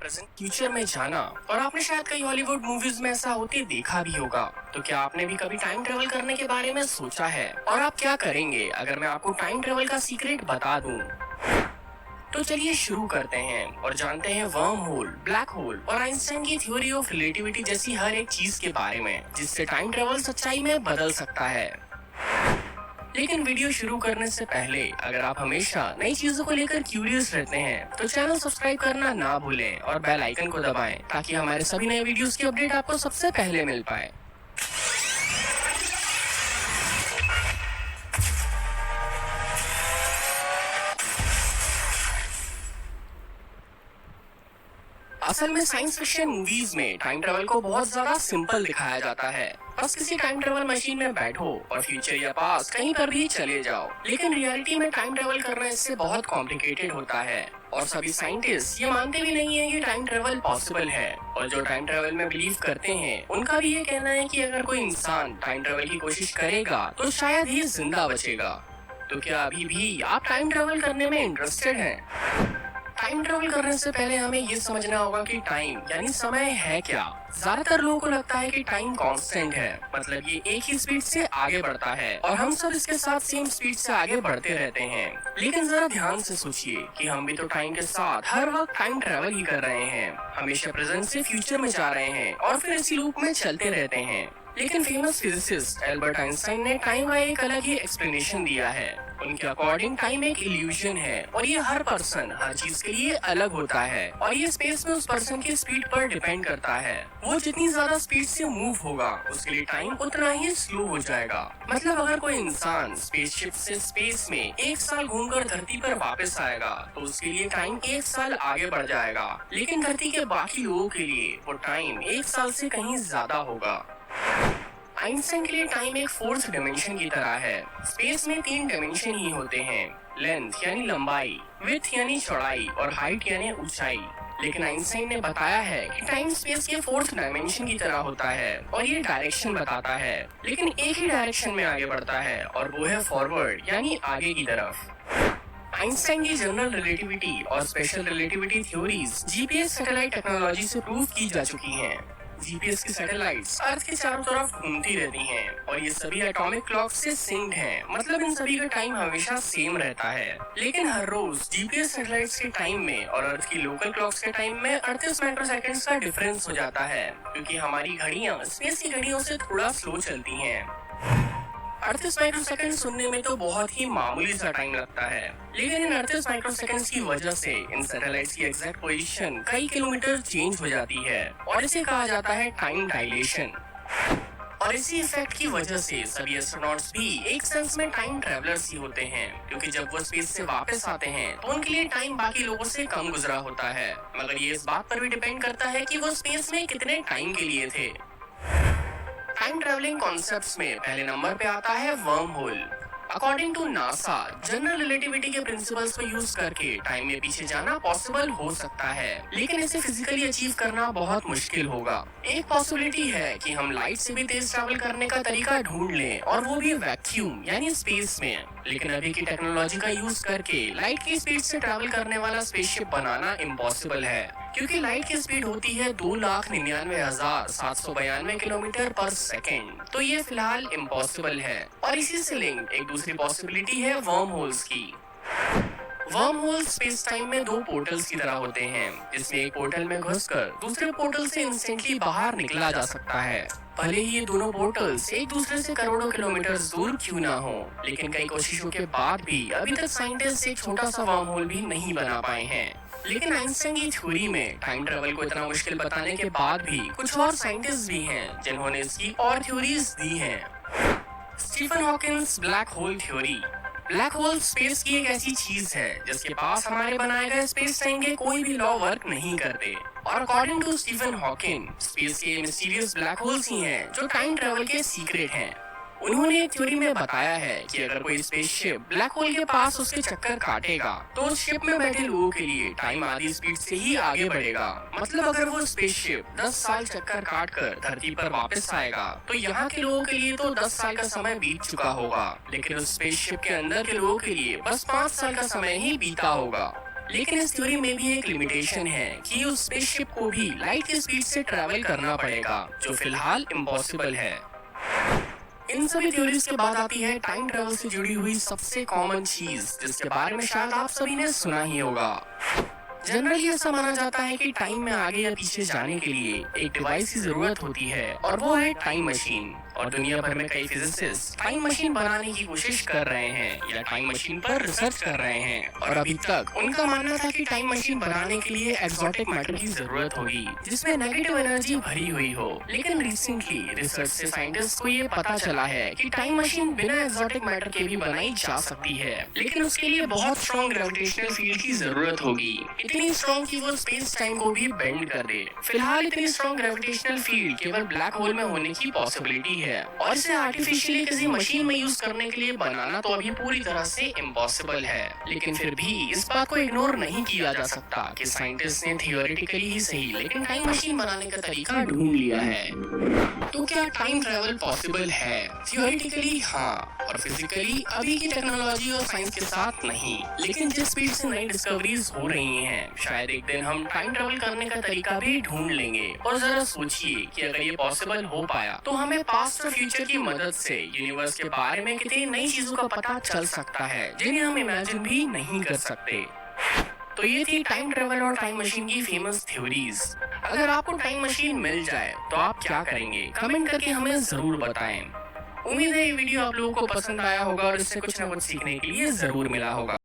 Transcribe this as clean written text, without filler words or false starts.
Present future में जाना। और आपने शायद कई हॉलीवुड मूवीज में ऐसा होते देखा भी होगा। तो क्या आपने भी कभी टाइम ट्रेवल करने के बारे में सोचा है? और आप क्या करेंगे अगर मैं आपको टाइम ट्रेवल का सीक्रेट बता दूं? तो चलिए शुरू करते हैं और जानते हैं वर्म होल, ब्लैक होल और आइंस्टाइन की थ्योरी ऑफ रिलेटिविटी जैसी हर एक चीज के बारे में जिससे टाइम ट्रेवल सच्चाई में बदल सकता है। लेकिन वीडियो शुरू करने से पहले अगर आप हमेशा नई चीजों को लेकर क्यूरियस रहते हैं तो चैनल सब्सक्राइब करना ना भूलें और बेल आइकन को दबाएं ताकि हमारे सभी नए वीडियोस की अपडेट आपको सबसे पहले मिल पाए। असल में साइंस फिक्शन मूवीज में टाइम ट्रेवल को बहुत ज्यादा सिंपल दिखाया जाता है। बस किसी टाइम ट्रेवल मशीन में बैठो और फ्यूचर या पास्ट कहीं पर भी चले जाओ। लेकिन रियलिटी में टाइम ट्रेवल करना इससे बहुत कॉम्प्लिकेटेड होता है और सभी साइंटिस्ट ये मानते भी नहीं है कि टाइम ट्रेवल पॉसिबल है। और जो टाइम ट्रेवल में बिलीव करते हैं उनका भी ये कहना है कि अगर कोई इंसान टाइम ट्रेवल की कोशिश करेगा तो शायद ही जिंदा बचेगा। तो क्या अभी भी आप टाइम ट्रेवल करने में इंटरेस्टेड हैं? टाइम ट्रेवल करने से पहले हमें ये समझना होगा कि टाइम यानी समय है क्या। ज्यादातर लोगों को लगता है कि टाइम कांस्टेंट है, मतलब ये एक ही स्पीड से आगे बढ़ता है और हम सब इसके साथ सेम स्पीड से आगे बढ़ते रहते हैं। लेकिन जरा ध्यान से सोचिए कि हम भी तो टाइम के साथ हर वक्त टाइम ट्रेवल ही कर रहे हैं, हमेशा प्रेजेंट से फ्यूचर में जा रहे हैं और फिर इसी लूप में चलते रहते हैं। लेकिन फेमस फिजिसिस्ट एल्बर्ट आइंस्टाइन ने टाइम का एक अलग ही एक्सप्लेनेशन दिया है। उनके अकॉर्डिंग टाइम एक इल्यूजन है और ये हर पर्सन हर चीज के लिए अलग होता है और ये स्पेस में उस पर्सन की स्पीड पर डिपेंड करता है। वो जितनी ज्यादा स्पीड से मूव होगा उसके लिए टाइम उतना ही स्लो हो जाएगा। मतलब अगर कोई इंसान स्पेसशिप से स्पेस में 1 साल घूमकर धरती पर वापस आएगा तो उसके लिए टाइम 1 साल आगे बढ़ जाएगा। लेकिन धरती के बाकी लोगों के लिए वो टाइम 1 साल से कहीं ज्यादा होगा। आइंस्टाइन के लिए टाइम एक फोर्थ डायमेंशन की तरह है। स्पेस में 3 डायमेंशन ही होते हैं, लेंथ यानी लंबाई, विड्थ यानी चौड़ाई और हाइट यानी ऊंचाई। लेकिन आइंस्टाइन ने बताया है कि टाइम स्पेस के फोर्थ डायमेंशन की तरह होता है और ये डायरेक्शन बताता है, लेकिन एक ही डायरेक्शन में आगे बढ़ता है और वो है फॉरवर्ड यानी आगे की तरफ। आइंस्टाइन की जनरल रिलेटिविटी और special relativity theories GPS satellite technology से प्रूव की जा चुकी हैं। जीपीएस की सैटेलाइट्स अर्थ के चारों तरफ घूमती रहती हैं और ये सभी एटॉमिक क्लॉक से सिंक्ड हैं, मतलब इन सभी का टाइम हमेशा सेम रहता है। लेकिन हर रोज जीपीएस सैटेलाइट्स के टाइम में और अर्थ की लोकल क्लॉक्स के टाइम में 38 माइक्रोसेकंड्स का डिफरेंस हो जाता है, क्योंकि हमारी घड़ियां स्पेस की घड़ियों से थोड़ा स्लो चलती हैं। 38 माइक्रोसेकंड सुनने में तो बहुत ही मामूली सा टाइम लगता है, लेकिन इन 38 माइक्रोसेकंड्स की वजह से इन सैटेलाइट्स की एग्जैक्ट पोजीशन कई किलोमीटर चेंज हो जाती है और इसे कहा जाता है टाइम डायलेशन। और इसी इफेक्ट की वजह से सभी एस्ट्रोनॉट्स भी एक सेंस में टाइम ट्रैवलर्स ही होते हैं, क्योंकि जब वो स्पेस से वापस आते हैं तो उनके लिए टाइम बाकी लोगों से कम गुजरा होता है, मगर ये इस बात पर भी डिपेंड करता है कि वो स्पेस में कितने टाइम के लिए थे। टाइम ट्रैवलिंग कॉन्सेप्ट्स में पहले नंबर पे आता है wormhole. According to NASA, general relativity के प्रिंसिपल्स को यूज करके टाइम में पीछे जाना पॉसिबल हो सकता है, लेकिन इसे फिजिकली अचीव करना बहुत मुश्किल होगा। एक पॉसिबिलिटी है कि हम लाइट से भी तेज ट्रैवल करने का तरीका ढूंढ लें, और वो भी वैक्यूम यानी स्पेस में। लेकिन अभी की टेक्नोलॉजी का यूज करके लाइट की स्पीड से ट्रैवल करने वाला स्पेसशिप बनाना इम्पॉसिबल है, क्योंकि लाइट की स्पीड होती है 2,99,792 किलोमीटर पर सेकेंड। तो ये फिलहाल इम्पॉसिबल है। और इसी से लिंक एक दूसरी पॉसिबिलिटी है वर्म होल्स की। वर्म होल्स स्पेस टाइम में 2 पोर्टल्स की तरह होते हैं, जिसमें एक पोर्टल में घुसकर दूसरे पोर्टल से इंस्टेंटली बाहर निकला जा सकता है। भले ही ये दोनों पोर्टल्स एक दूसरे से करोड़ों किलोमीटर दूर क्यों ना हो, लेकिन कई कोशिशों के बाद भी अभी तक साइंटिस्ट एक छोटा सा वर्म होल भी नहीं बना पाए हैं। लेकिन आइंस्टाइन की थ्योरी में टाइम ट्रेवल को इतना मुश्किल बताने के बाद भी कुछ और साइंटिस्ट भी हैं जिन्होंने इसकी और थ्योरीज दी हैं। Stephen Hawkins black hole theory. Black hole space की एक ऐसी चीज है जिसके पास हमारे बनाए गए स्पेस टाइम के कोई भी लॉ वर्क नहीं करते, और according to Stephen Hawking space के मिस्टीरियस ब्लैक होल्स ही हैं जो टाइम ट्रेवल के सीक्रेट हैं। उन्होंने एक थ्योरी में बताया है कि अगर कोई स्पेसशिप ब्लैक होल के पास उसके चक्कर काटेगा तो उस शिप में बैठे लोगों के लिए टाइम आधी स्पीड से ही आगे बढ़ेगा। मतलब अगर वो स्पेसशिप 10 साल चक्कर काट कर धरती पर वापस आएगा तो यहाँ के लोगों के लिए तो 10 साल का समय बीत चुका होगा, लेकिन उस स्पेसशिप के अंदर के लोगों के लिए बस 5 साल का समय ही बीता होगा। लेकिन इस थ्योरी में भी एक लिमिटेशन है कि उस स्पेसशिप को भी लाइट की स्पीड से ट्रैवल करना पड़ेगा, जो फिलहाल इम्पॉसिबल है। इन सभी थ्योरीज के बाद आती है टाइम ट्रैवल से जुड़ी हुई सबसे कॉमन चीज, जिसके बारे में शायद आप सभी ने सुना ही होगा। जनरली ऐसा माना जाता है कि टाइम में आगे या पीछे जाने के लिए एक डिवाइस की जरूरत होती है, और वो है टाइम मशीन। और दुनिया भर में कई फिजिसिस्ट टाइम मशीन बनाने की कोशिश कर रहे हैं या टाइम मशीन पर रिसर्च कर रहे हैं, और अभी तक उनका मानना था कि टाइम मशीन बनाने के लिए एक्सोटिक मैटर की जरूरत होगी जिसमें नेगेटिव एनर्जी भरी हुई हो। लेकिन रिसेंटली रिसर्च से साइंटिस्ट को ये पता चला है कि टाइम मशीन बिना एक्सोटिक मैटर के भी बनाई जा सकती है, लेकिन उसके लिए बहुत स्ट्रॉन्ग ग्रेविटेशनल फील्ड की जरूरत होगी, इतनी स्ट्रॉन्ग कि वो स्पेस टाइम को भी बेंड कर दे। फिलहाल इतनी स्ट्रॉन्ग ग्रेविटेशनल फील्ड केवल ब्लैक होल में होने की पॉसिबिलिटी है, और इसे आर्टिफिशियली किसी मशीन में यूज करने के लिए बनाना तो अभी पूरी तरह से इम्पॉसिबल है। लेकिन फिर भी इस बात को इग्नोर नहीं किया जा सकता कि साइंटिस्ट ने थियोरेटिकली ही सही लेकिन टाइम मशीन बनाने का तरीका ढूंढ लिया है। तो क्या टाइम ट्रैवल पॉसिबल है? थियोरेटिकली हाँ, और फिजिकली अभी की टेक्नोलॉजी और साइंस के साथ नहीं। लेकिन जिस स्पीड से नई डिस्कवरीज हो रही हैं, शायद एक दिन हम टाइम ट्रैवल करने का तरीका भी ढूंढ लेंगे। और जरा सोचिए कि अगर ये पॉसिबल हो पाया तो हमें पास्ट और फ्यूचर की मदद से यूनिवर्स के बारे में कितनी नई चीजों का पता चल सकता है जिन्हें हम इमेजिन भी नहीं कर सकते। तो ये थी टाइम ट्रैवल और टाइम मशीन की फेमस थ्योरीज। अगर आपको टाइम मशीन मिल जाए तो आप क्या करेंगे? कमेंट करके हमें जरूर बताएं। उम्मीद है ये वीडियो आप लोगों को पसंद आया होगा और इससे कुछ न कुछ सीखने के लिए जरूर मिला होगा।